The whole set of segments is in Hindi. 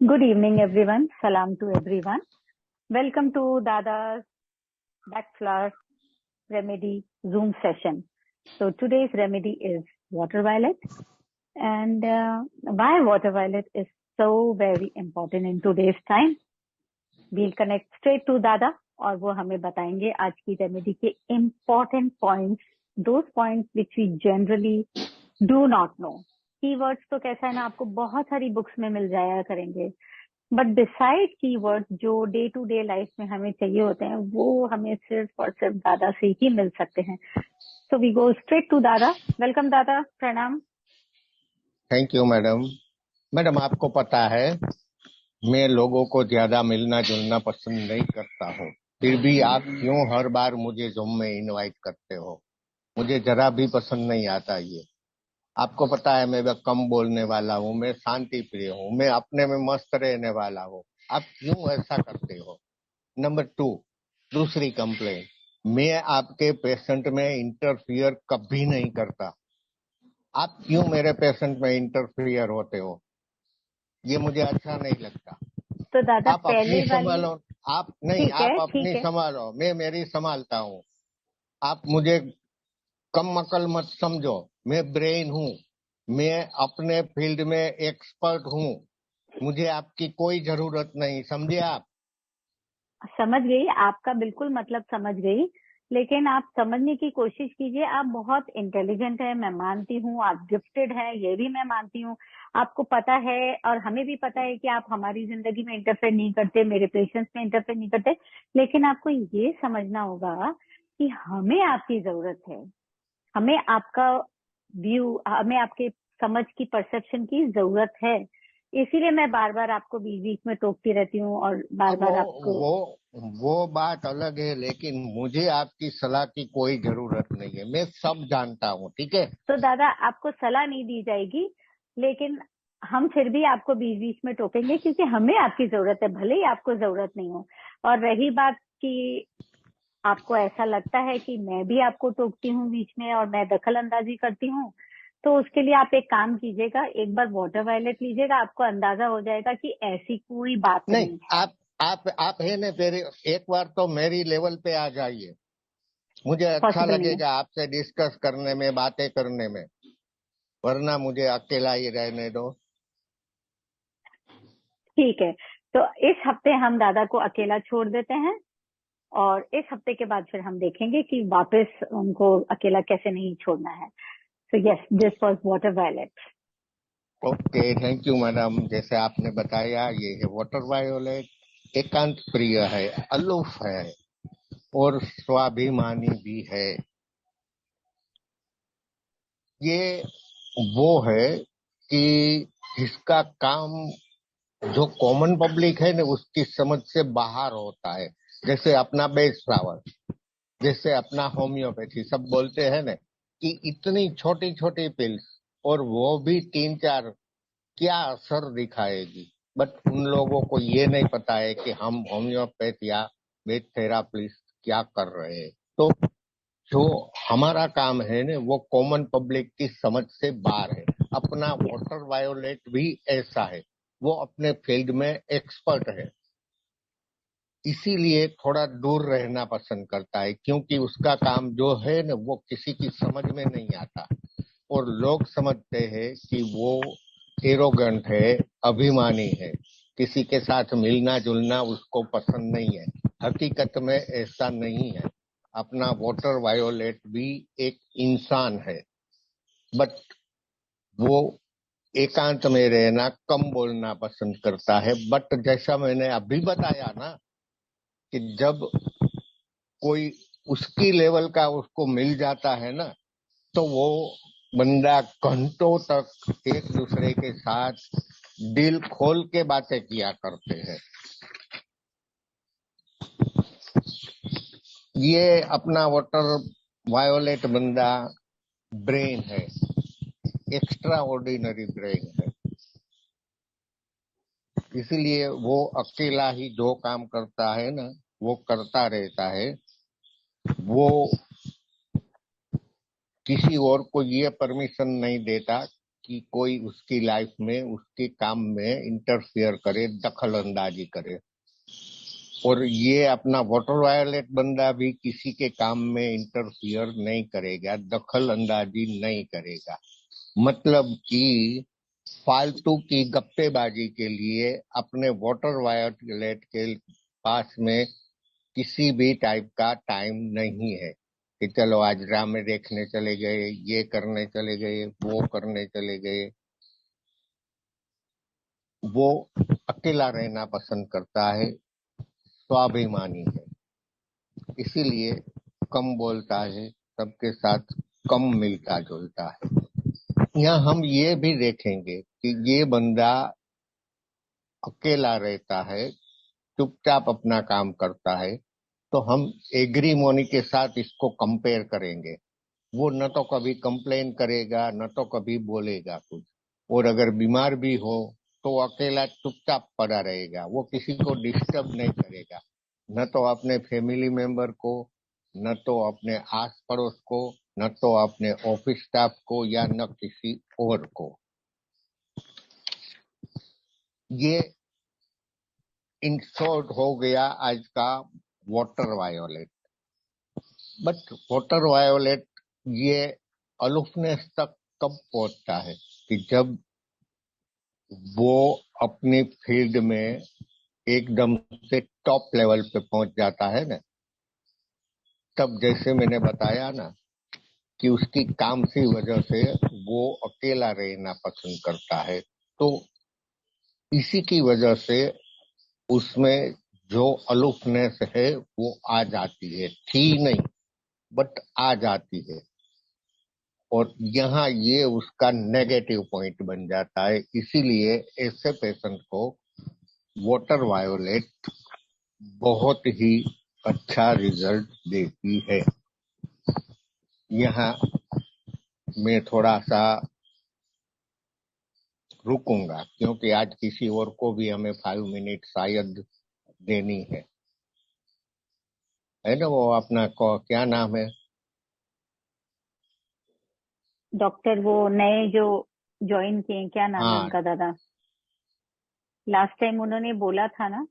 Good evening, everyone. Salam to everyone. Welcome to Dada's Backflower Remedy Zoom session. So today's remedy is water violet, and why water violet is so very important in today's time. We'll connect straight to Dada, और वो हमें बताएंगे आज की रेमेडी के important points, those points which we generally do not know. Keywords तो कैसा है ना, आपको बहुत सारी बुक्स में मिल जाया करेंगे, बट डिसाइड कीवर्ड्स जो डे टू डे लाइफ में हमें चाहिए होते हैं वो हमें सिर्फ और सिर्फ दादा से ही मिल सकते हैं. So we go straight to dada. Welcome dada, प्रणाम. Thank you madam. मैडम, आपको पता है मैं लोगों को ज्यादा मिलना जुलना पसंद नहीं करता हूँ, फिर भी आप क्यों हर बार मुझे जूम में इनवाइट करते हो? मुझे जरा भी पसंद नहीं आता ये. आपको पता है मैं कम बोलने वाला हूँ, मैं शांति प्रिय हूँ, मैं अपने में मस्त रहने वाला हूँ. आप क्यों ऐसा करते हो? नंबर 2, दूसरी कंप्लेंट, मैं आपके पेशेंट में इंटरफियर कभी नहीं करता. आप क्यों मेरे पेशेंट में इंटरफियर होते हो? ये मुझे अच्छा नहीं लगता. तो दादा आप अपनी संभालो. आप नहीं, आप अपनी ठीक है. संभालो, मैं मेरी संभालता हूँ. आप मुझे कम अकल मत समझो. मैं ब्रेन हूँ, मैं अपने फील्ड में एक्सपर्ट हूँ. मुझे आपकी कोई जरूरत नहीं, समझे आप? समझ गई, आपका बिल्कुल मतलब समझ गई, लेकिन आप समझने की कोशिश कीजिए. आप बहुत इंटेलिजेंट है, मैं मानती हूँ. आप गिफ्टेड है, ये भी मैं मानती हूँ. आपको पता है और हमें भी पता है कि आप हमारी जिंदगी में इंटरफेयर नहीं करते, मेरे पेशेंट्स में इंटरफेयर नहीं करते, लेकिन आपको ये समझना होगा कि हमें आपकी जरूरत है. हमें आपका व्यू, हमें आपके समझ की, परसेप्शन की जरूरत है. इसीलिए मैं बार बार आपको बीच बीच में टोकती रहती हूँ और बार बार आपको. वो बात अलग है, लेकिन मुझे आपकी सलाह की कोई जरूरत नहीं है. मैं सब जानता हूँ, ठीक है? तो दादा, आपको सलाह नहीं दी जाएगी, लेकिन हम फिर भी आपको बीच बीच में टोकेंगे क्योंकि हमें आपकी जरूरत है, भले ही आपको जरूरत नहीं हो. और रही बात कि आपको ऐसा लगता है कि मैं भी आपको टोकती हूँ बीच में और मैं दखल अंदाजी करती हूँ, तो उसके लिए आप एक काम कीजिएगा, एक बार वाटर वायलेट लीजिएगा, आपको अंदाजा हो जाएगा कि ऐसी कोई बात नहीं है. आप है ना, तेरे एक बार तो मेरी लेवल पे आ जाइए. मुझे अच्छा लगेगा आपसे डिस्कस करने में, बातें करने में, वरना मुझे अकेला ही रहने दो. ठीक है, तो इस हफ्ते हम दादा को अकेला छोड़ देते हैं और इस हफ्ते के बाद फिर हम देखेंगे कि वापस उनको अकेला कैसे नहीं छोड़ना है. So yes, this was water violet. Okay, thank you madam. जैसे आपने बताया, ये है वाटर वायोलेट. एकांत प्रिय है, अलूफ है और स्वाभिमानी भी है. ये वो है कि जिसका काम जो कॉमन पब्लिक है ना उसकी समझ से बाहर होता है. जैसे अपना बेस फ्लावर, जैसे अपना होम्योपैथी, सब बोलते हैं ना कि इतनी छोटी छोटी पिल्स और वो भी 3-4 क्या असर दिखाएगी. बट उन लोगों को ये नहीं पता है कि हम होम्योपैथ या वेद थेरापिस्ट क्या कर रहे हैं. तो जो हमारा काम है ना वो कॉमन पब्लिक की समझ से बाहर है. अपना वाटर वायोलेट भी ऐसा है, वो अपने फील्ड में एक्सपर्ट है, इसीलिए थोड़ा दूर रहना पसंद करता है, क्योंकि उसका काम जो है ना वो किसी की समझ में नहीं आता. और लोग समझते हैं कि वो एरोगेंट है, अभिमानी है, किसी के साथ मिलना जुलना उसको पसंद नहीं है. हकीकत में ऐसा नहीं है. अपना वाटर वायोलेट भी एक इंसान है, बट वो एकांत में रहना, कम बोलना पसंद करता है. बट जैसा मैंने अभी बताया ना कि जब कोई उसकी लेवल का उसको मिल जाता है ना, तो वो बंदा घंटों तक एक दूसरे के साथ दिल खोल के बातें किया करते हैं. ये अपना वाटर वायोलेट बंदा ब्रेन है, एक्स्ट्रा ऑर्डिनरी ब्रेन है. इसलिए वो अकेला ही जो काम करता है ना वो करता रहता है. वो किसी और को ये परमिशन नहीं देता कि कोई उसकी लाइफ में, उसके काम में इंटरफियर करे, दखल अंदाजी करे। और ये अपना वाटर वायलेट बंदा भी किसी के काम में इंटरफियर नहीं करेगा, दखल अंदाजी नहीं करेगा। मतलब कि फालतू की गप्पेबाजी के लिए अपने वाटर वायलेट के पास में किसी भी टाइप का टाइम नहीं है कि चलो आज ड्रामे देखने चले गए, ये करने चले गए, वो करने चले गए। वो अकेला रहना पसंद करता है, स्वाभिमानी है, इसीलिए कम बोलता है, सबके साथ कम मिलता जुलता है। यहाँ हम ये भी देखेंगे कि ये बंदा अकेला रहता है, चुपचाप अपना काम करता है, तो हम एग्रीमोनी के साथ इसको कंपेयर करेंगे। वो न तो कभी कंप्लेन करेगा, न तो कभी बोलेगा कुछ। और अगर बीमार भी हो तो वो अकेला चुपचाप पड़ा रहेगा, वो किसी को डिस्टर्ब नहीं करेगा, न तो अपने फैमिली मेंबर को, न तो अपने आस पड़ोस को, न तो अपने ऑफिस स्टाफ को, या न किसी और को। ये इन शॉर्ट हो गया आज का water violet. But water violet ये अलूफनेस तक कब पहुंचता है कि जब वो अपनी फील्ड में एकदम से टॉप लेवल पे पहुंच जाता है ना, तब जैसे मैंने बताया ना कि उसकी काम की वजह से वो अकेला रहना पसंद करता है, तो इसी की वजह से उसमें जो अलूफनेस है वो आ जाती है। थी नहीं, बट आ जाती है। और यहाँ ये उसका नेगेटिव पॉइंट बन जाता है। इसीलिए ऐसे पेशेंट को वाटर वायोलेट बहुत ही अच्छा रिजल्ट देती है। यहाँ मैं थोड़ा सा रुकूंगा क्योंकि आज किसी और को भी हमें 5 मिनट शायद देनी है ना। वो अपना क्या नाम है? डॉक्टर वो नए जो ज्वाइन किए हैं, क्या नाम है हाँ, उनका दादा? लास्ट टाइम उन्होंने बोला था ना।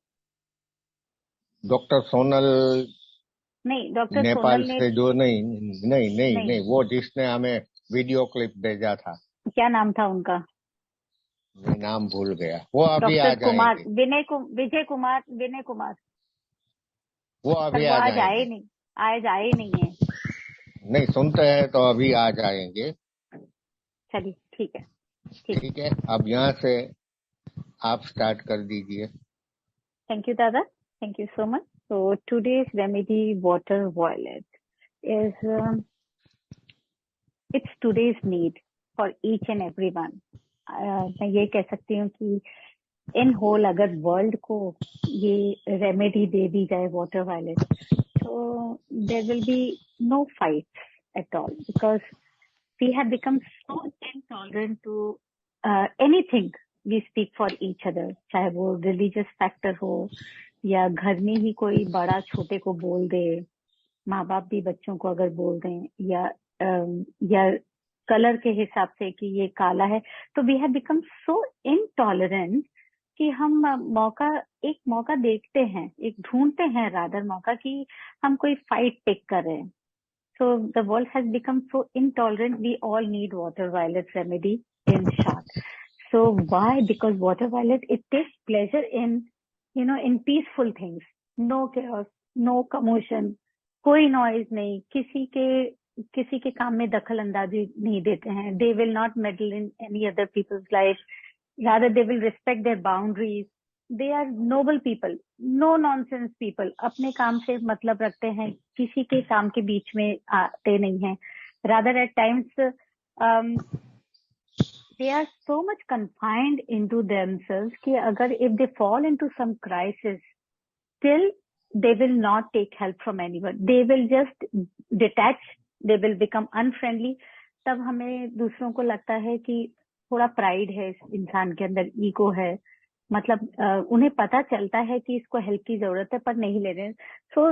डॉक्टर सोनल। नहीं, डॉक्टर नेपाल सोनल ने। से जो नहीं नहीं नहीं नहीं, नहीं, वो जिसने हमें वीडियो क्लिप भेजा था। क्या नाम था उनका? मैं नाम भूल गया। वो अभी आ डॉक्टर कुमार, जाएंगे। विजय कुमार, विनय कुमार। वो पर अभी वो आ आज आए जाएंगे। नहीं, आज आए नहीं है। नहीं सुनते हैं तो अभी आ जाएंगे। चलिए ठीक है, ठीक है। ठीक है, अब यहाँ से आप स्टार्ट कर दीजिए। Thank you, Dada. Thank you so much. So today's remedy, water violet, is it's today's need for each and everyone. मैं ये कह सकती हूँ कि इन होल अगर वर्ल्ड को ये रेमेडी दे दी जाए वाटर वायलेट, तो there will be no fights at all, because we have become so intolerant to anything we speak for each other, चाहे वो religious factor हो या घर में ही कोई बड़ा छोटे को बोल दे, माँ बाप भी बच्चों को अगर बोल दें, या कलर के हिसाब से कि ये काला है, तो we have become so intolerant कि हम एक मौका देखते हैं, एक ढूंढते हैं रादर मौका कि हम कोई फाइट पिक कर रहे हैं. So the world has become so intolerant. We all need water violet remedy in short. So why? Because water violet, it takes pleasure in, in peaceful things. No chaos, no commotion, कोई noise नहीं, किसी के काम में दखल अंदाजी नहीं देते हैं. They will not meddle in any other people's life. Rather, they will respect their boundaries. They are noble people, no nonsense people. अपने काम से मतलब रखते हैं, किसी के काम के बीच में आते नहीं हैं. Rather, at times, they are so much confined into themselves कि अगर if they fall into some crisis, still they will not take help from anyone. They will just detach. They will become unfriendly. तब हमें दूसरों को लगता है कि थोड़ा प्राइड है इस इंसान के अंदर, ईगो है, मतलब उन्हें पता चलता है कि इसको हेल्प की जरूरत है पर नहीं ले रहे. So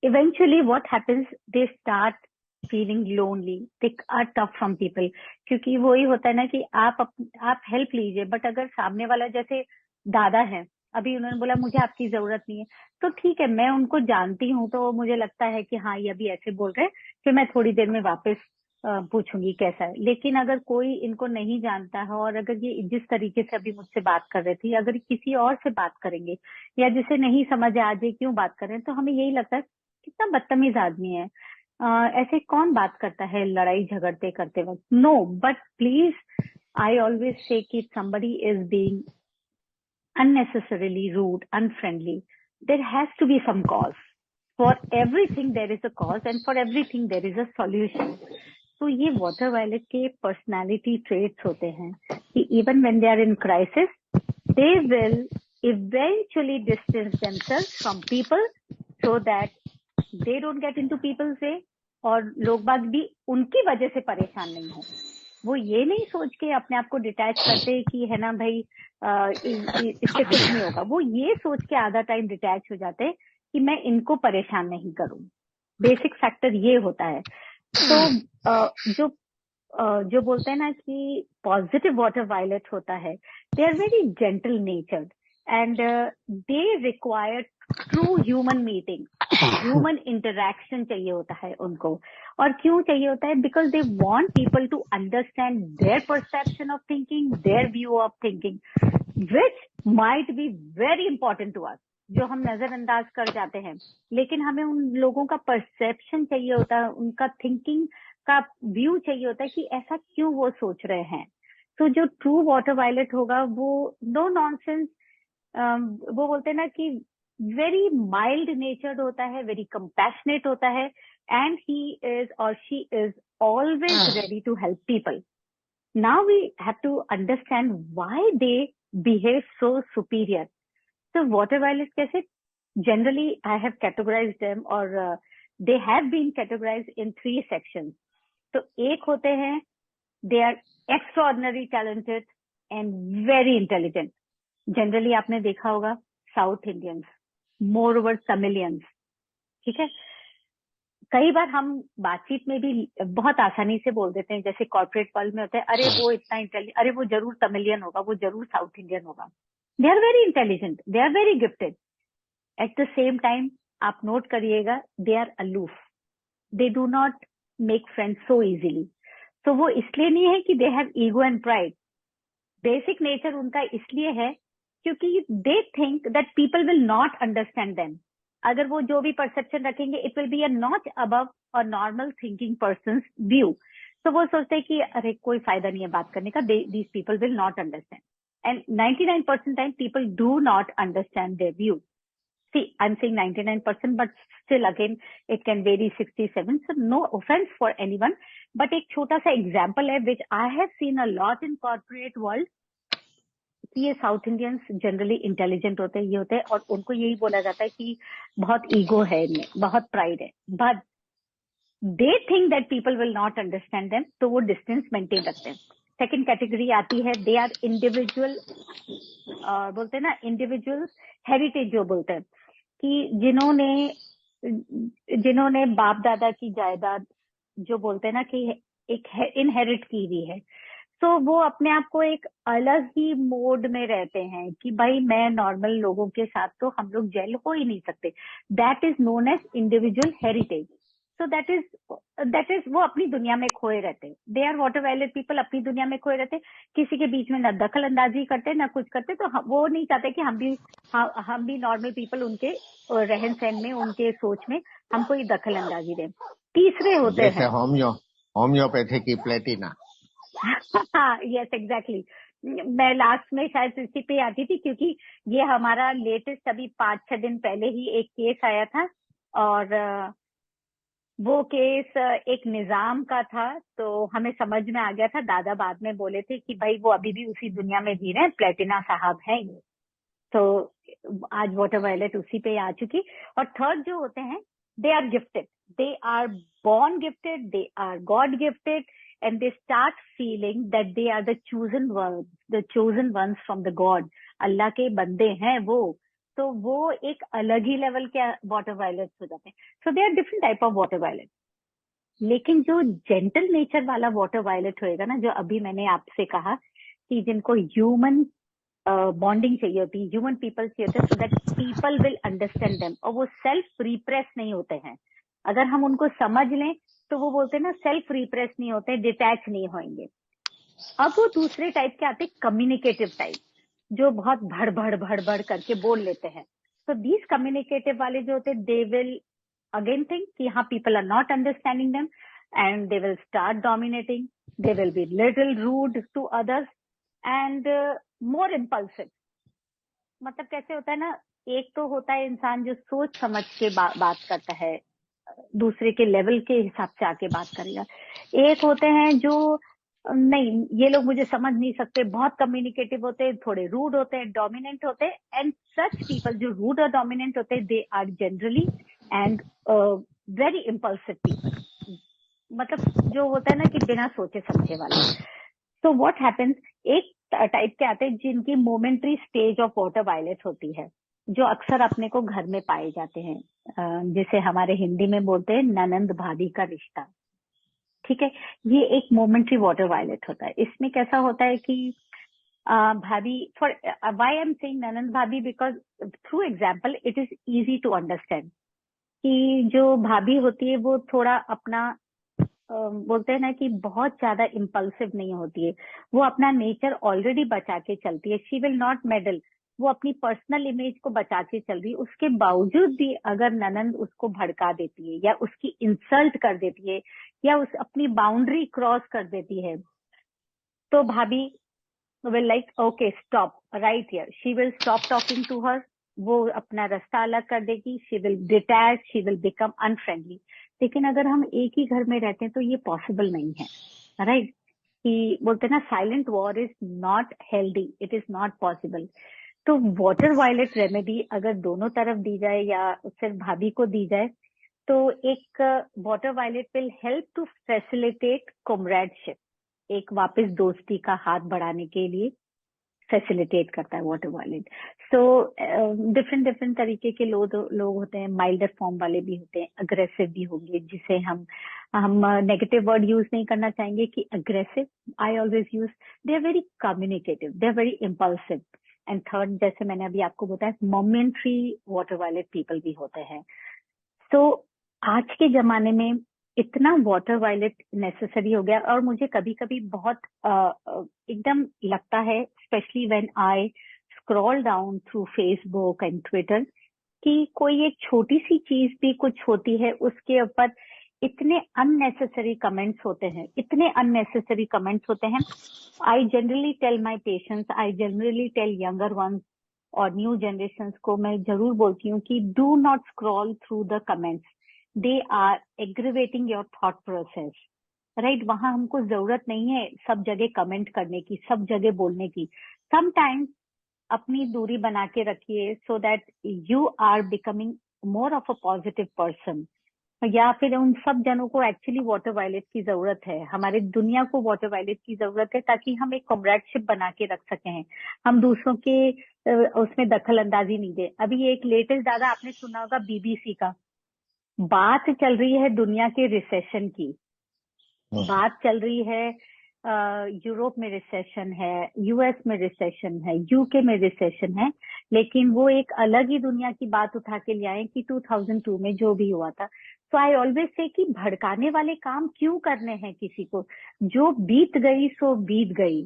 eventually what happens, they start feeling lonely, they are tough from people. क्योंकि वही होता है ना कि आप हेल्प लीजिए, बट अगर सामने वाला, जैसे दादा है, अभी उन्होंने बोला मुझे आपकी जरूरत नहीं है, तो ठीक है, मैं उनको जानती हूँ, तो मुझे लगता है कि हाँ ये अभी ऐसे बोल रहे हैं, फिर मैं थोड़ी देर में वापस पूछूंगी कैसा है। लेकिन अगर कोई इनको नहीं जानता है और अगर ये जिस तरीके से अभी मुझसे बात कर रहे थे, अगर किसी और से बात करेंगे या जिसे नहीं समझ आ जाए क्यों बात कर रहे हैं, तो हमें यही लगता है कितना बदतमीज आदमी है। ऐसे कौन बात करता है लड़ाई झगड़ते करते वक्त? No, but please, I always say कि somebody is being unnecessarily rude, unfriendly, there has to be some cause. For everything there is a cause and for everything there is a solution. तो ये वाटर वायलेट के पर्सनालिटी ट्रेट्स होते हैं कि even when they are in crisis, they will eventually distance themselves from people so that they don't get into people's way, और लोग बाग भी उनकी वजह से परेशान नहीं हो। वो ये नहीं सोच के अपने आप को डिटैच करते कि है ना भाई इससे कुछ नहीं होगा, वो ये सोच के आधा टाइम डिटैच हो जाते कि मैं इनको परेशान नहीं करूं। बेसिक फैक्टर ये होता है। तो जो बोलते हैं ना कि पॉजिटिव वाटर वायलेट होता है, they are very gentle natured and they require true human meeting, human interaction चाहिए होता है उनको। और क्यों चाहिए होता है? Because they want people to understand their perception of thinking, their view of thinking, which might be very important to us, जो हम नजरअंदाज कर जाते हैं। लेकिन हमें उन लोगों का परसेप्शन चाहिए होता है, उनका थिंकिंग का व्यू चाहिए होता है कि ऐसा क्यों वो सोच रहे हैं। तो जो ट्रू वाटर वायलेट होगा वो नो नॉनसेंस, वो बोलते हैं ना कि वेरी माइल्ड नेचर्ड होता है, वेरी कंपैशनेट होता है, एंड ही इज और she is always ready to help people. Now we have to understand why they behave so superior. So water violets कैसे? Generally, I have categorized them, or they have been categorized in 3 sections. तो एक होते हैं, they are extraordinary talented and very intelligent. Generally आपने देखा होगा South Indians, moreover Tamilians, ठीक है? कई बार हम बातचीत में भी बहुत आसानी से बोल देते हैं, जैसे कॉर्पोरेट वर्ल्ड में होता है, अरे वो इतना इंटेलिजेंट, अरे वो जरूर तमिलियन होगा, वो जरूर साउथ इंडियन होगा। They are very intelligent, they are very gifted. At the same time आप नोट करिएगा, they are aloof, they do not make friends so easily. तो वो इसलिए नहीं है कि they have ego and pride, basic nature उनका इसलिए है क्योंकि they think that people will not understand them. अगर वो जो भी परसेप्शन रखेंगे, it will be a not above और नॉर्मल थिंकिंग पर्सन व्यू। तो वो सोचते हैं कि अरे कोई फायदा नहीं है बात करने का, these people will not understand, and 99% time people do not understand their view. See, I'm saying 99%, but still again, it can vary 67. So no offense for anyone, but एक छोटा सा example है which I have seen a lot in corporate world, कि ये साउथ इंडियंस जनरली इंटेलिजेंट होते हैं, ये होते हैं, और उनको यही बोला जाता है कि बहुत ईगो है इनमें, बहुत प्राइड है, but they think that people will not understand them, तो वो डिस्टेंस मेंटेन रखते हैं। सेकेंड कैटेगरी आती है, दे आर इंडिविजुअल, बोलते हैं ना इंडिविजुअल हेरिटेज, जो बोलते हैं कि जिन्होंने बाप दादा की जायदाद, जो बोलते हैं ना कि एक इनहेरिट की हुई है, तो वो अपने आप को एक अलग ही मोड में रहते हैं कि भाई मैं नॉर्मल लोगों के साथ तो हम लोग जेल हो ही नहीं सकते। That is known as individual heritage. So that is वो अपनी दुनिया में खोए रहते हैं। They are water violet people, अपनी दुनिया में खोए रहते, किसी के बीच में ना दखल अंदाजी करते ना कुछ करते। तो वो नहीं चाहते कि हम भी नॉर्मल पीपल उनके रहन सहन में, उनके सोच में हम कोई दखल अंदाजी दें। तीसरे होते हैं होम्योपैथी की प्लेटिना। यस एग्जैक्टली, मैं लास्ट में शायद इसी पे आती थी, क्योंकि ये हमारा लेटेस्ट अभी 5-6 दिन पहले ही एक केस आया था, और वो केस एक निजाम का था। तो हमें समझ में आ गया था, दादा बाद में बोले थे कि भाई वो अभी भी उसी दुनिया में जी रहे हैं, प्लेटिना साहब हैं ये। तो आज वाटर वायलेट उसी पे आ चुकी। और थर्ड जो होते हैं, they are gifted, they are born gifted, they are God gifted, and they start feeling that they are the chosen ones from the God. Allah के बंदे हैं वो, तो वो एक अलग ही लेवल के वाटर वायलेट्स हो जाते हैं। So they are different type of water violet. लेकिन जो जेंटल नेचर वाला वाटर वायलेट होएगा ना, जो अभी मैंने आपसे कहा कि जिनको ह्यूमन बॉन्डिंग चाहिए होती है, ह्यूमन पीपल चाहिए होते हैं, so that people will understand them, और वो सेल्फ रिप्रेस नहीं होते हैं। अगर हम उनको समझ लें तो वो बोलते हैं ना, सेल्फ रिप्रेस नहीं होते, डिटैच नहीं होंगे। अब वो दूसरे टाइप के आते, कम्युनिकेटिव टाइप, जो बहुत भड़ भड़ भड़ भड़ करके बोल लेते हैं। तो दीज कम्युनिकेटिव वाले जो होते हैं, दे विल अगेन थिंक कि हाँ, people are not understanding them, and they will start dominating, they will be little rude to others and more impulsive. मतलब कैसे होता है ना, एक तो होता है इंसान जो सोच समझ के बात करता है, दूसरे के लेवल के हिसाब से आके बात करेगा। एक होते हैं जो नहीं, ये लोग मुझे समझ नहीं सकते, बहुत कम्युनिकेटिव होते हैं, थोड़े रूड होते हैं, डोमिनेंट होते हैं। एंड सच पीपल जो रूड और डोमिनेंट होते हैं, they are generally and very impulsive people. मतलब जो होता है ना कि बिना सोचे समझे वाले। तो व्हाट हैपेंस, एक टाइप के आते हैं जिनकी momentary stage of water violet होती है, जो अक्सर अपने को घर में पाए जाते हैं, जिसे हमारे हिंदी में बोलते हैं ननंद भाभी का रिश्ता। ठीक है, ये एक मोमेंट्री वाटर वायलेट होता है। इसमें कैसा होता है कि भाभी, for why I am saying nanad bhabhi, because through example it is easy to understand कि जो भाभी होती है वो थोड़ा अपना बोलते हैं ना कि बहुत ज्यादा इम्पल्सिव नहीं होती है, वो अपना नेचर ऑलरेडी बचा के चलती है। शी विल नॉट मेडल, वो अपनी पर्सनल इमेज को बचा के चल रही है। उसके बावजूद भी अगर ननंद उसको भड़का देती है या उसकी इंसल्ट कर देती है या उस अपनी बाउंड्री क्रॉस कर देती है, तो bhabhi will like okay stop right here, she will stop talking to her, वो अपना रास्ता अलग कर देगी, she will detach, she will become unfriendly. लेकिन अगर हम एक ही घर में रहते हैं तो ये पॉसिबल नहीं है, राइट? कि बोलते हैं ना, silent war is not healthy, it is not possible. तो वाटर वायलेट रेमेडी अगर दोनों तरफ दी जाए या सिर्फ भाभी को दी जाए, तो एक water violet will help to facilitate comradeship, एक वापस दोस्ती का हाथ बढ़ाने के लिए फैसिलिटेट करता है water violet. So different different तरीके के लोग होते हैं, माइल्डर फॉर्म वाले भी होते हैं, अग्रेसिव भी होंगे, जिसे हम नेगेटिव वर्ड यूज नहीं करना चाहेंगे कि aggressive, I always use, they are very communicative, they are very impulsive. And third, जैसे मैंने अभी आपको बताया, मोमेंट्री वाटर वायलेट पीपल भी होते हैं। तो आज के जमाने में इतना वाटर वायलेट नेसेसरी हो गया, और मुझे कभी कभी बहुत एकदम लगता है, specially when I scroll down through Facebook and Twitter, कि कोई एक छोटी सी चीज भी कुछ होती है, उसके ऊपर इतने अननेसेसरी कमेंट्स होते हैं, इतने अननेसेसरी कमेंट्स होते हैं। I generally tell my patients, I generally tell younger ones और न्यू जनरेशन को मैं जरूर बोलती हूँ कि do not scroll through the comments, they are aggravating your thought process, right? वहां हमको जरूरत नहीं है सब जगह कमेंट करने की, सब जगह बोलने की। समटाइम्स अपनी दूरी बना के रखिए, so that you are becoming more of a positive person. या फिर उन सब जनों को एक्चुअली वाटर वायलेट की जरूरत है, हमारे दुनिया को वाटर वायलेट की जरूरत है, ताकि हम एक कॉमरेडशिप बना के रख सकें, हम दूसरों के उसमें दखल अंदाजी नहीं दे। अभी एक लेटेस्ट, दादा आपने सुना होगा, बीबीसी का बात चल रही है दुनिया के रिसेशन की, बात चल रही है, यूरोप में रिसेशन है, यूएस में रिसेशन है, यूके में रिसेशन है, लेकिन वो एक अलग ही दुनिया की बात उठा के ले आए कि 2002 में जो भी हुआ था। तो आई ऑलवेज से कि भड़काने वाले काम क्यों करने हैं किसी को, जो बीत गई सो बीत गई।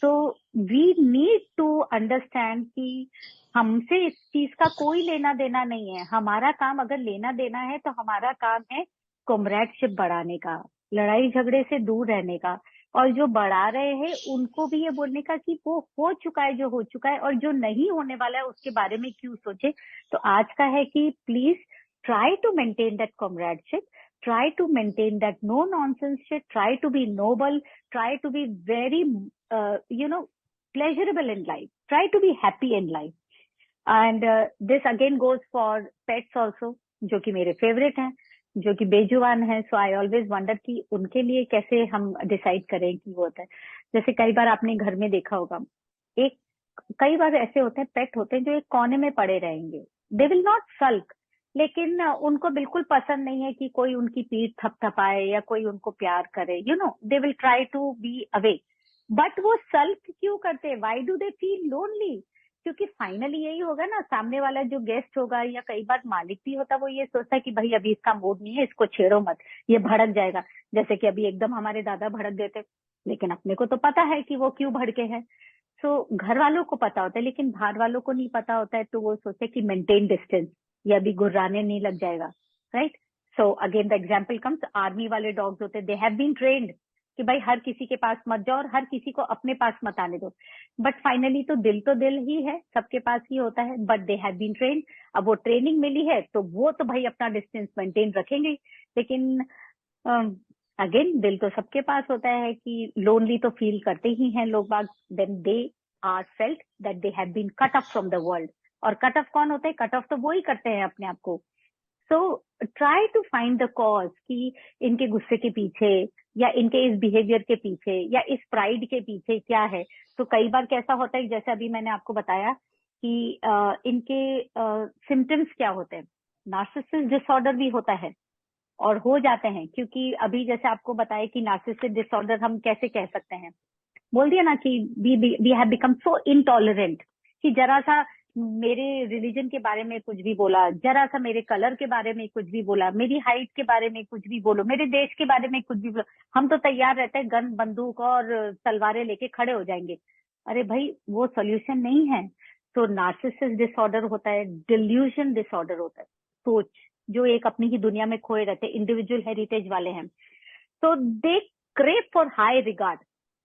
तो वी नीड टू अंडरस्टैंड कि हमसे इस चीज का कोई लेना देना नहीं है। हमारा काम अगर लेना देना है तो हमारा काम है कॉमरेडशिप बढ़ाने का, लड़ाई झगड़े से दूर रहने का, और जो बढ़ा रहे हैं उनको भी ये बोलने का कि वो हो चुका है जो हो चुका है, और जो नहीं होने वाला है उसके बारे में क्यों सोचे। तो आज का है कि please try to maintain that comradeship, try to maintain that no nonsense shit, try to be noble, try to be very pleasurable in life, try to be happy in life. And this again goes for pets also, जो कि मेरे फेवरेट हैं, जो कि बेजुबान है। सो आई ऑलवेज वंडर कि उनके लिए कैसे हम डिसाइड करें कि वो होता है। जैसे कई बार आपने घर में देखा होगा, एक कई बार ऐसे होते हैं, पेट होते हैं जो एक कोने में पड़े रहेंगे, दे विल नॉट सल्क, लेकिन उनको बिल्कुल पसंद नहीं है कि कोई उनकी पीठ थपथपाए या कोई उनको प्यार करे, they will try to be away. But वो सल्क क्यों करते हैं? Why do they feel lonely? क्योंकि फाइनली यही होगा ना, सामने वाला जो गेस्ट होगा या कई बार मालिक भी होता, वो ये सोचता है कि भाई अभी इसका मूड नहीं है, इसको छेड़ो मत, ये भड़क जाएगा। जैसे कि अभी एकदम हमारे दादा भड़क गए थे, लेकिन अपने को तो पता है कि वो क्यों भड़के हैं। सो घर वालों को पता होता है, लेकिन बाहर वालों को नहीं पता होता है, तो वो सोचते कि मेंटेन डिस्टेंस, या अभी गुर्राने नहीं लग जाएगा, right? So again the example comes, army वाले डॉग्स होते हैं, दे हैव बीन ट्रेन्ड कि भाई हर किसी के पास मत जाओ और हर किसी को अपने पास मत आने दो। बट फाइनली तो दिल ही है, सबके पास ही होता है, but they have been trained. अब वो ट्रेनिंग मिली है तो वो तो भाई अपना डिस्टेंस मेंटेन रखेंगे। लेकिन अगेन दिल तो सबके पास होता है कि लोनली तो फील करते ही हैं लोग बाग, then they are felt that they have been cut off from the world. और कट ऑफ कौन होते हैं? कट ऑफ तो वो ही करते हैं अपने आप को। So try to find the cause कि इनके गुस्से के पीछे या इनके इस बिहेवियर के पीछे या इस प्राइड के पीछे क्या है। तो कई बार कैसा होता है, जैसे अभी मैंने आपको बताया कि इनके सिम्टम्स क्या होते हैं। नार्सिसिस्ट डिसऑर्डर भी होता है और हो जाते हैं, क्योंकि अभी जैसे आपको बताया कि नार्सिसिस्ट डिसऑर्डर हम कैसे कह सकते हैं, बोल दिया ना कि we have become so intolerant कि जरा सा मेरे रिलीजन के बारे में कुछ भी बोला, जरा सा मेरे कलर के बारे में कुछ भी बोला, मेरी हाइट के बारे में कुछ भी बोलो, मेरे देश के बारे में कुछ भी बोलो, हम तो तैयार रहते हैं, गन बंदूक और तलवारें लेके खड़े हो जाएंगे। अरे भाई वो सोल्यूशन नहीं है। तो नार्सिसिस्ट डिसऑर्डर होता है, डिल्यूजन डिसऑर्डर होता है, सोच जो एक अपनी ही दुनिया में खोए रहते, इंडिविजुअल हेरिटेज वाले हैं। तो they crave for high regard,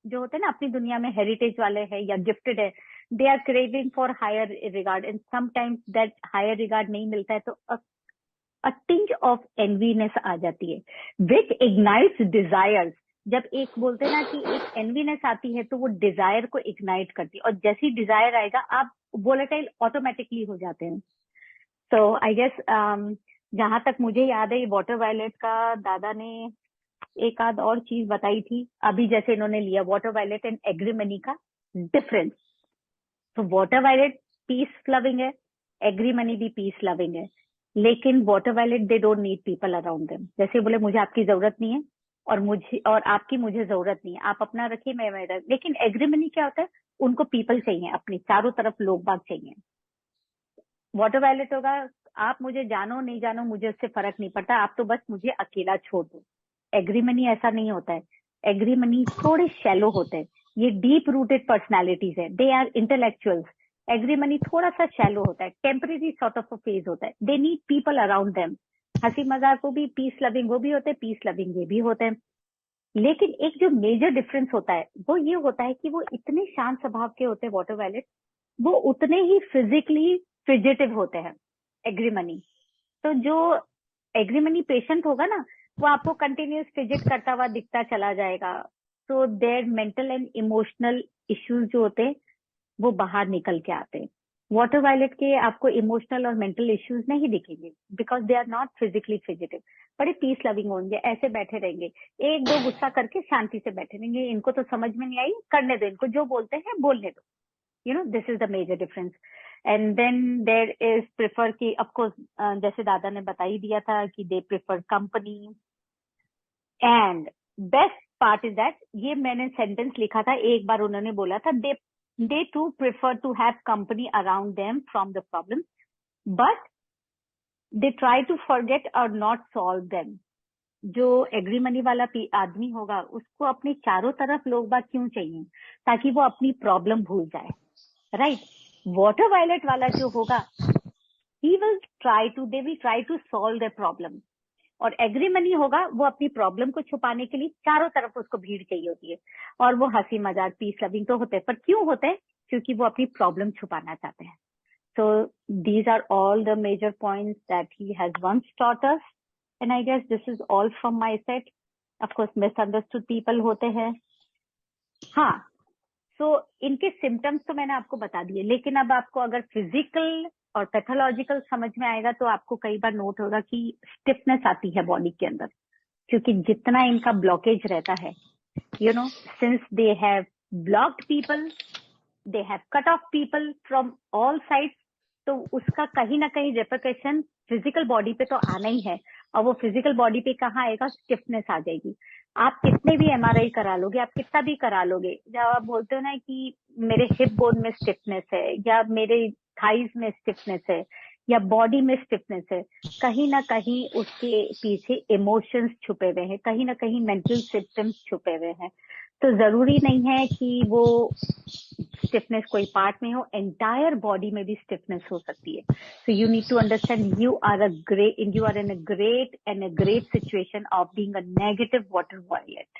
जो होते हैं ना अपनी दुनिया में हेरिटेज वाले हैं या गिफ्टेड है, they are craving for higher regard, and sometimes that higher regard नहीं मिलता है तो अ टिंज ऑफ एनवीनेस आ जाती है, विच इग्नाइट्स डिजायर्स। जब एक बोलते हैं ना कि एक एनवीनेस आती है तो वो डिजायर को इग्नाइट करती है, और जैसे ही डिजायर आएगा आप वोलेटाइल ऑटोमेटिकली हो जाते हैं। सो आई गेस जहां तक मुझे याद है, वाटर वायलेट का दादा ने एक आध और चीज बताई थी। अभी जैसे इन्होंने लिया वाटर वायलेट एंड एग्रीमनी का डिफरेंस। तो वाटर वायलेट पीस लविंग है, एग्रीमनी भी पीस लविंग है, लेकिन water violet they don't need people around them. जैसे बोले मुझे आपकी जरूरत नहीं है और आपकी मुझे जरूरत नहीं है, आप अपना रखिए मैं मेरा। लेकिन एग्रीमनी क्या होता है, उनको पीपल चाहिए, अपनी चारों तरफ लोग बाग चाहिए। वाटर वायलेट होगा, आप मुझे जानो नहीं जानो मुझे उससे फर्क नहीं पड़ता, आप तो बस मुझे अकेला छोड़ दो। एग्रीमनी ऐसा नहीं होता है, एग्रीमनी थोड़े शैलो होते हैं, ये डीप रूटेड पर्सनालिटीज है, दे आर इंटेलेक्चुअल्स। एग्रीमनी थोड़ा सा शैलो होता है, टेम्परेरी सॉर्ट ऑफ फेज होता है, they need people around them. हंसी मजाक को भी पीस लविंग वो भी होते हैं, पीस लविंग ये भी होते हैं। लेकिन एक जो मेजर डिफरेंस होता है वो ये होता है कि वो इतने शांत स्वभाव के होते हैं वाटर वायलेट, वो उतने ही फिजिकली फिजिटिव होते हैं एग्रीमनी। तो जो एग्रीमनी पेशेंट होगा ना, वो आपको कंटिन्यूस फिजिट करता हुआ दिखता चला जाएगा। तो their mental and emotional issues जो होते हैं वो बाहर निकल के आते हैं। वाटर वायलेट के आपको इमोशनल और मेंटल इश्यूज नहीं दिखेंगे, because they are not physically fidgety. बड़े पीस लविंग होंगे, ऐसे बैठे रहेंगे, एक दो गुस्सा करके शांति से बैठे रहेंगे, इनको तो समझ में नहीं आई, करने दो इनको, जो बोलते हैं बोलने दो। this is the major difference. And then there is prefer कि of course जैसे दादा ने बता ही दिया था कि they prefer company, and best part is that ये मैंने सेंटेंस लिखा था एक बार, उन्होंने बोला था they too prefer to have company around them from the problem, but they try to forget or not solve them. जो एग्रीमनी वाला आदमी होगा उसको अपने चारों तरफ लोग बात क्यों चाहिए, ताकि वो अपनी प्रॉब्लम भूल जाए, राइट? वाटर वायलेट वाला जो होगा they will try to solve their problem, और एग्रीमनी होगा वो अपनी प्रॉब्लम को छुपाने के लिए चारों तरफ उसको भीड़ चाहिए होती है, और वो हंसी मजाक पीस लविंग तो होते हैं, पर क्यों होते हैं? क्योंकि वो अपनी प्रॉब्लम छुपाना चाहते हैं। So these are all the major points that he has once taught us, and I guess this is all from my side. Of course misunderstood people होते हैं, हाँ। तो इनके सिम्टम्स तो मैंने आपको बता दिए, लेकिन अब आपको अगर फिजिकल और पैथोलॉजिकल समझ में आएगा तो आपको कई बार नोट होगा कि स्टिफनेस आती है बॉडी के अंदर, क्योंकि जितना इनका ब्लॉकेज रहता है, since they have blocked people, they have cut off people from all sides, तो उसका कहीं ना कहीं रिपरकशन फिजिकल बॉडी पे तो आना ही है, और वो फिजिकल बॉडी पे कहाँ आएगा, स्टिफनेस आ जाएगी। आप कितने भी एमआरआई करा लोगे, आप कितना भी करा लोगे, जब आप बोलते हो ना कि मेरे हिप बोन में स्टिफनेस है, या मेरे थाइज में स्टिफनेस है, या बॉडी में स्टिफनेस है, कहीं ना कहीं उसके पीछे इमोशंस छुपे हुए हैं, कहीं ना कहीं मेंटल सिम्टम्स छुपे हुए हैं। तो जरूरी नहीं है कि वो स्टिफनेस कोई पार्ट में हो, एंटायर बॉडी में भी स्टिफनेस हो सकती है। So you need to understand you are in a great situation of being a negative water violet.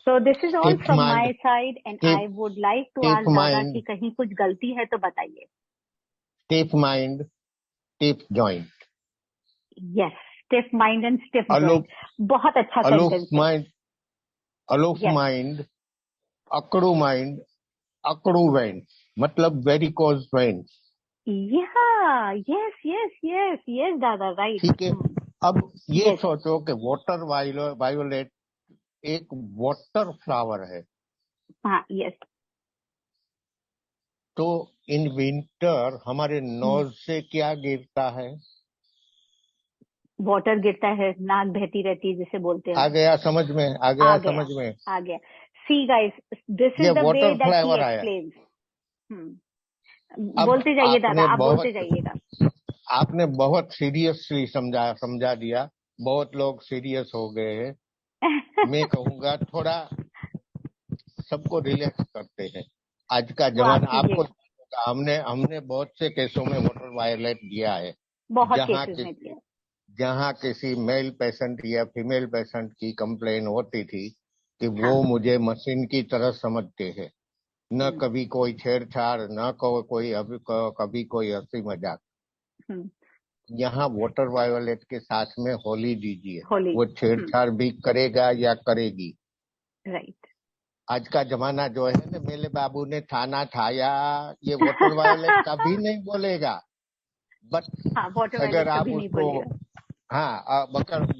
So this is all Stiff from mind, my side, and I stiff, would like to stiff ask दादा कि mind, कहीं कुछ गलती है तो बताइए। stiff mind, stiff joint. Yes, stiff mind and stiff Aloof, joint, बहुत अच्छा aloof सेंटेंस है। mind, aloof Yes, mind, mind, अकड़ू वेंस, मतलब वेरिकोज वेंस। yeah, yes दादा, right। ठीक है। अब ये Yes, सोचो कि वाटर वायोलेट एक वाटर फ्लावर है, हाँ, yes, तो इन विंटर हमारे नोज से क्या गिरता है? वाटर गिरता है, नाक बहती रहती है जिसे बोलते हैं आ हम। गया समझ में? आ आ गया गया, समझ में? आ गया। See guys, this ये is the way water that he flower आया। explains। अब बोलते जाइए दादा, आप बोलते जाइएगा। आपने बहुत सीरियसली समझा दिया। बहुत लोग सीरियस हो गए हैं। मैं कहूंगा थोड़ा सबको रिलैक्स करते हैं। आज का वो आप जमाना आपको, कीजिएगा, हमने बहुत से केसों में वाटर वायलेट दिया है, बहुत जहाँ केसेस में दिया। जहाँ किसी मेल पेशेंट या फीमेल पेशेंट की कंप्लेन होती थी कि वो हाँ, मुझे मशीन की तरह समझते हैं, न हम्म, कभी कोई छेड़छाड़, न कभी कोई हंसी मजाक। हम्म, यहाँ वाटर वायोलेट के साथ में होली दीजिए, होली, वो छेड़छाड़ भी करेगा या करेगी। राइट। आज का जमाना जो है ना, मेरे बाबू ने थाना ठाया, ये वाटर वायोलेट कभी नहीं बोलेगा। बट हाँ, वाटर अगर वायलेट आप कभी नहीं उसको, बोलेगा। हाँ,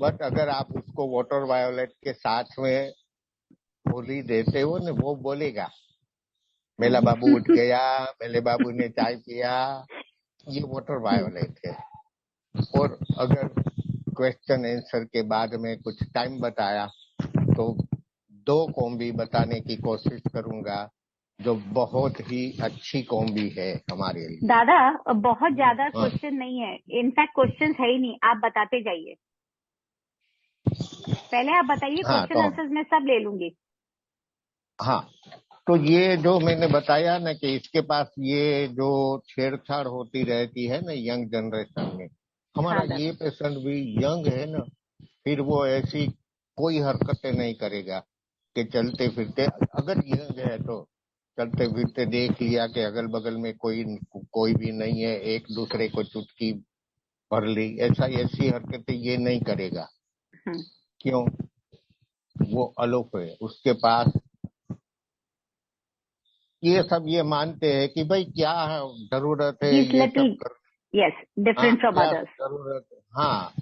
बट अगर आप उसको वाटर वायोलेट के साथ में होली देते हो ना, वो बोलेगा मेरा बाबू उठ गया, मेरे बाबू ने चाय पिया, ये वाटर वायोलेट है। और अगर क्वेश्चन आंसर के बाद में कुछ टाइम बताया तो 2 कॉम्बी बताने की कोशिश करूंगा, जो बहुत ही अच्छी कॉम्बी है हमारे लिए। दादा, बहुत ज्यादा हाँ, क्वेश्चन नहीं है, इनफैक्ट क्वेश्चन है ही नहीं, आप बताते जाइए। पहले आप बताइए, हाँ, क्वेश्चन तो आंसर्स मैं सब ले लूंगी। हाँ, तो ये जो मैंने बताया ना कि इसके पास ये जो छेड़छाड़ होती रहती है ना यंग जनरेशन में, हमारा हाँ ये दादा, पेशेंट भी यंग है ना, फिर वो ऐसी कोई हरकतें नहीं करेगा कि चलते फिरते, अगर यंग है तो चलते फिरते देख लिया कि अगल बगल में कोई भी नहीं है, एक दूसरे को चुटकी भर ली, ऐसी हरकतें ये नहीं करेगा। हम्म, क्यों? वो अलोप है, उसके पास ये सब ये मानते हैं कि भाई क्या है, जरूरत है ही इज ये लिटिल, सब कर, यस, हाँ डिफरेंट फ्रॉम क्या अदर्स। जरूरत है, हाँ,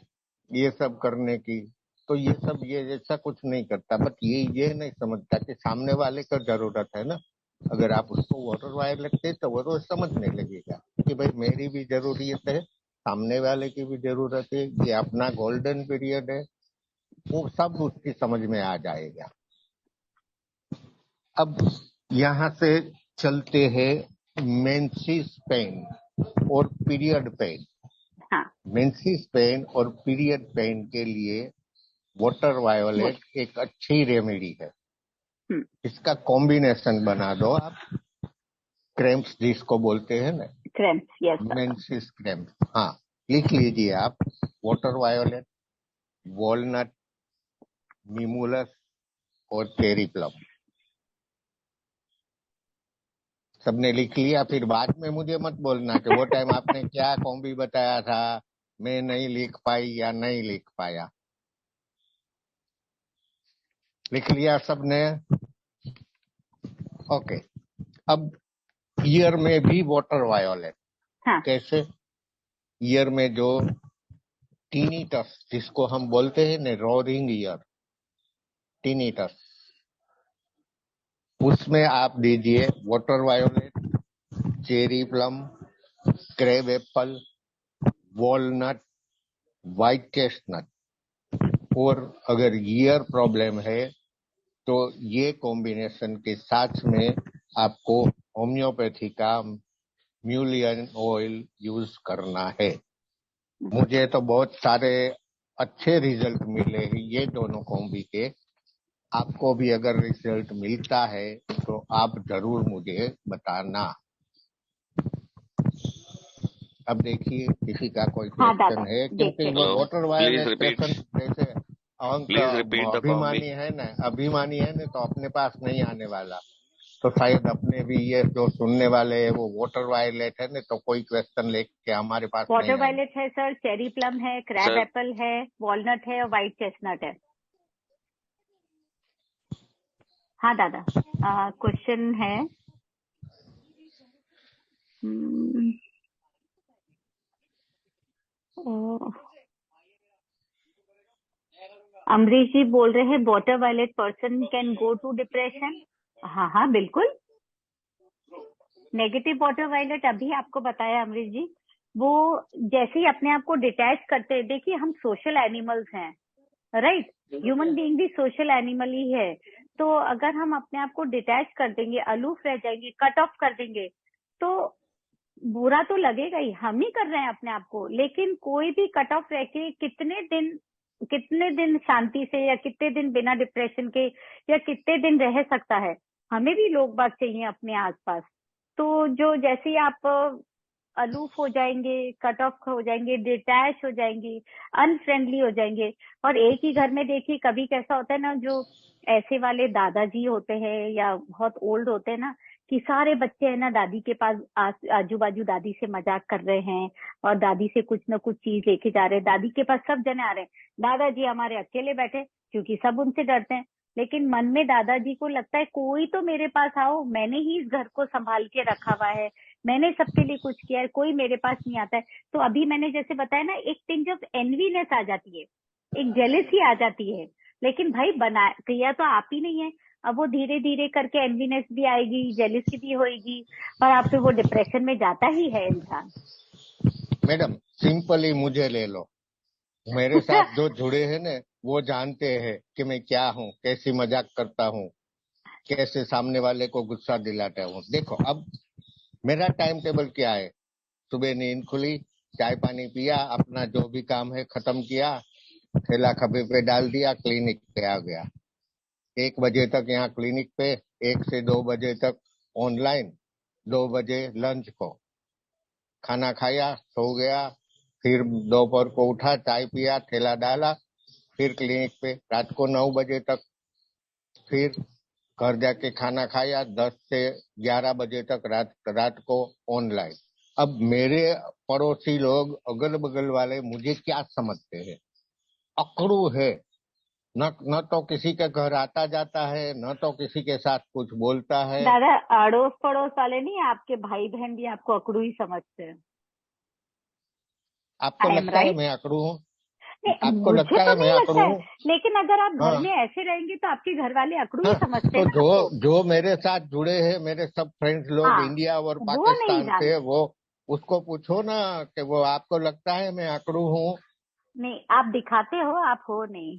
ये सब करने की। तो ये सब ये ऐसा कुछ नहीं करता, बट ये नहीं समझता कि सामने वाले को जरूरत है ना। अगर आप उसको वाटर वायर लगते तो वो रोज समझने लगेगा कि भाई मेरी भी जरूरियत है, सामने वाले की भी जरूरत है, ये अपना गोल्डन पीरियड है, वो सब उसकी समझ में आ जाएगा। अब यहाँ से चलते हैं मेंसिस पेन और पीरियड पेन। हाँ, मेंसिस पेन और पीरियड पेन के लिए वाटर बोल, वायोलेट एक अच्छी रेमेडी है। हम्म, इसका कॉम्बिनेशन बना दो आप, क्रैम्प्स जिसको बोलते हैं ना, क्रैम्प्स, यस दादा। मेंसिस क्रैम्प्स, हाँ, लिख लीजिए आप, वाटर वायोलेट, वॉलनट, मिमुलस और चेरी प्लम। सबने लिख लिया? फिर बाद में मुझे मत बोलना कि वो टाइम आपने क्या कॉम्बी बताया था, मैं नहीं लिख पाई या नहीं लिख पाया। लिख लिया सबने? ओके। अब ईयर में भी वाटर वायोलेट। हाँ, कैसे? ईयर में जो टीनीटस जिसको हम बोलते हैं ना, रोरिंग ईयर, टीनीटस, उसमें आप दीजिए water violet, cherry plum, crab apple, walnut, white chestnut, और अगर ईयर प्रॉब्लम है तो ये कॉम्बिनेशन के साथ में आपको होम्योपैथी का म्यूलियन ऑयल यूज करना है। मुझे तो बहुत सारे अच्छे रिजल्ट मिले हैं ये दोनों कॉम्बी के। आपको भी अगर रिजल्ट मिलता है तो आप जरूर मुझे बताना। अब देखिए किसी का कोई हाँ क्वेश्चन दादा, है, क्योंकि देखते वो हैं। Water please violet repeat patient जैसे अंक प्लीज रिपीट द अभिमानी है ना, अभिमानी है ना, तो अपने पास नहीं आने वाला। तो शायद अपने भी ये जो सुनने वाले हैं वो वाटर वायलेट है ना, तो कोई क्वेश्चन लेके हमारे पास नहीं वाटर आएंगे। वायलेट है सर, चेरी प्लम है, क्रैब सर। एप्पल है, वॉलनट है और व्हाइट चेस्टनट है। हाँ दादा, क्वेश्चन है। हम्म, अमरीश जी बोल रहे हैं water violet person can go to depression. हाँ हाँ बिल्कुल। नेगेटिव वाटर वायलेट अभी आपको बताया अमरीश जी, वो जैसे ही अपने आप को डिटैच करते हैं, देखिए हम सोशल एनिमल्स हैं, राइट? ह्यूमन बीइंग भी सोशल एनिमल ही है। तो अगर हम अपने आप को डिटैच कर देंगे, अलूफ रह जाएंगे, कट ऑफ कर देंगे, तो बुरा तो लगेगा ही, हम ही कर रहे हैं अपने आप को। लेकिन कोई भी कट ऑफ रह के कितने दिन शांति से, या कितने दिन बिना डिप्रेशन के, या कितने दिन रह सकता है? हमें भी लोग बाग चाहिए अपने आसपास। तो जो जैसे ही आप अलूफ हो जाएंगे, कट ऑफ हो जाएंगे, डिटैच हो जाएंगे, अनफ्रेंडली हो जाएंगे। और एक ही घर में देखिए कभी कैसा होता है ना, जो ऐसे वाले दादाजी होते हैं या बहुत ओल्ड होते हैं ना, कि सारे बच्चे है ना दादी के पास आजू बाजू दादी से मजाक कर रहे हैं और दादी से कुछ ना कुछ चीज लेके जा रहे हैं, दादी के पास सब जने आ रहे हैं, दादाजी हमारे अकेले बैठे, क्योंकि सब उनसे डरते हैं। लेकिन मन में दादाजी को लगता है कोई तो मेरे पास आओ, मैंने ही इस घर को संभाल के रखा हुआ है, मैंने सबके लिए कुछ किया है, कोई मेरे पास नहीं आता है। तो अभी मैंने जैसे बताया ना, एक टिंज ऑफ एनवीनेस आ जाती है, एक जेलसी आ जाती है। लेकिन भाई बना किया तो आप ही नहीं है। अब वो धीरे धीरे करके एनवीनेस भी आएगी, जेलसी भी होएगी, और आप फिर वो डिप्रेशन में जाता ही है इंसान। मैडम सिंपली मुझे ले लो, मेरे साथ जो जुड़े हैं ना वो जानते हैं कि मैं क्या हूँ, कैसी मजाक करता हूँ, कैसे सामने वाले को गुस्सा दिलाता हूँ। देखो अब मेरा टाइम टेबल क्या है, सुबह नींद खुली, चाय पानी पिया, अपना जो भी काम है खत्म किया, थैला खभे पे डाल दिया, क्लिनिक पे आ गया। 1 बजे तक यहाँ क्लिनिक पे, 1 से 2 बजे तक ऑनलाइन, 2 बजे लंच को खाना खाया, सो गया, फिर दोपहर को उठा, चाय पिया, थैला डाला, फिर क्लिनिक पे, रात को 9 बजे तक, फिर घर जाके खाना खाया, 10 से 11 बजे तक रात को ऑनलाइन। अब मेरे पड़ोसी लोग, अगल बगल वाले मुझे क्या समझते हैं? अकड़ू है, न तो किसी के घर आता जाता है, न तो किसी के साथ कुछ बोलता है। दादा अड़ोस पड़ोस वाले नहीं, आपके भाई बहन भी आपको अकड़ू ही समझते हैं। आपको आई एम लगता है राइट? मैं अकड़ू हूँ? नहीं, आपको मुझे लगता तो है मैं नहीं अकड़ू लगता है, हूँ? लेकिन अगर आप घर हाँ में ऐसे रहेंगे तो आपके घर वाले अकड़ू ही हाँ। समझते तो हैं ना जो आपको। जो मेरे साथ जुड़े हैं, मेरे सब फ्रेंड्स लोग हाँ, इंडिया और वो नहीं पाकिस्तान से, जानते। वो उसको पूछो ना कि वो आपको लगता है मैं अकड़ू हूँ? नहीं, आप दिखाते हो, आप हो नहीं।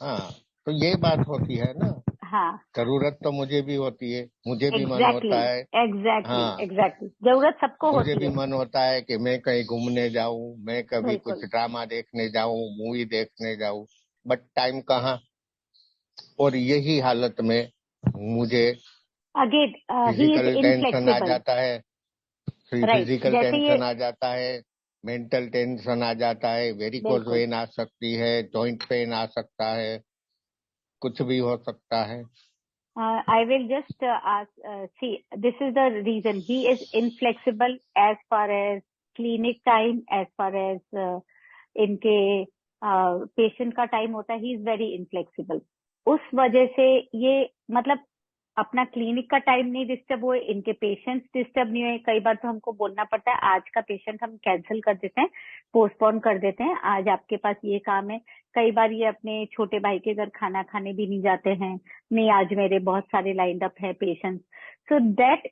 हाँ, तो ये बात होती है ना। हाँ, जरूरत तो मुझे भी होती है, मुझे भी मन एग्जैक्टली होता है। एग्जैक्टली हाँ, एग्जैक्टली, जरूरत सबको मुझे होती भी है। मन होता है कि मैं कहीं घूमने जाऊं, मैं कभी कुछ बिल्कुल। ड्रामा देखने जाऊं, मूवी देखने जाऊं, बट टाइम कहाँ। और यही हालत में मुझे again he is physical tension आ इनफ्लेक्सिबल। जाता है, राइट, फिजिकल जैसे ये टेंशन आ जाता है, मेंटल टेंशन आ जाता है, वेरिकोज बिल्कुल। वेन आ सकती है, जॉइंट पेन आ सकता है, कुछ भी हो सकता है। I will just ask, see, this is the reason. He is inflexible as far as clinic time, as far as इनके पेशेंट का टाइम होता है, ही इज वेरी इनफ्लेक्सिबल। उस वजह से ये मतलब अपना क्लिनिक का टाइम नहीं डिस्टर्ब हुए, इनके पेशेंट्स डिस्टर्ब नहीं हुए। कई बार तो हमको बोलना पड़ता है आज का पेशेंट हम कैंसिल कर देते हैं, पोस्टपोन कर देते हैं, आज आपके पास ये काम है। कई बार ये अपने छोटे भाई के घर खाना खाने भी नहीं जाते हैं, नहीं आज मेरे बहुत सारे लाइंड अप है पेशेंट्स। So that